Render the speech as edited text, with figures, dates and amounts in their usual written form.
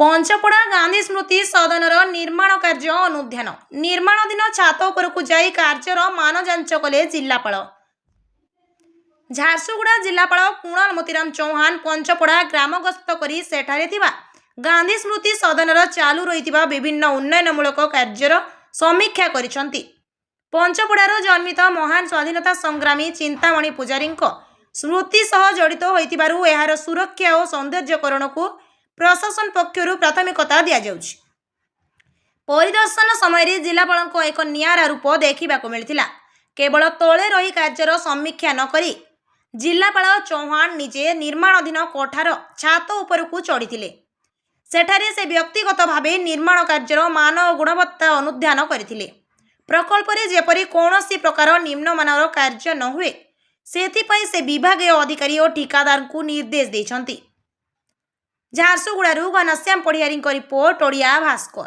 पंचपड़ा गांधी स्मृति सदनर निर्माण कार्य अनुध्यान निर्माणाधीन छात उपरकू जाई कार्यर मान जांच कले जिल्लापाल। झारसुगुड़ा जिल्लापाल कुणाल मोतीराम चौहान पंचपड़ा ग्राम गस्त करी सेठारे थिबा गांधी स्मृति सदनर चालू रहिथिबा विभिन्न उन्नयनमूलक कार्यर समीक्षा करिसंती। पंचपड़ार जन्मित महान स्वाधीनता संग्रामी चिंतामणि पूजारी स्मृति सह जड़ित होइथिबारु एहार सुरक्षा और सौंदर्यकरण को प्रशासन पक्षर प्राथमिकता दि जाउछि। परिदर्शन समय जिलापाल एक नियारा रूप देखा मिलता। केवल तले रही कार्यर समीक्षा न करी जिलापाल चौहान निजे निर्माणाधीन कोठार छात उपरकू चढ़ी सेठारे से व्यक्तिगत भावे निर्माण कार्यर मान और गुणवत्ता अनुध्यान करथिले। प्रकल्प रे जेपरी कौनसी प्रकार निम्नमानर कार्य न हुए सेथिपई से विभागीय अधिकारी और ठिकादार को निर्देश देछंती। झारसुगुड़ारू घनश्याम पढ़ियारी रिपोर्ट ओडिया भास्कर।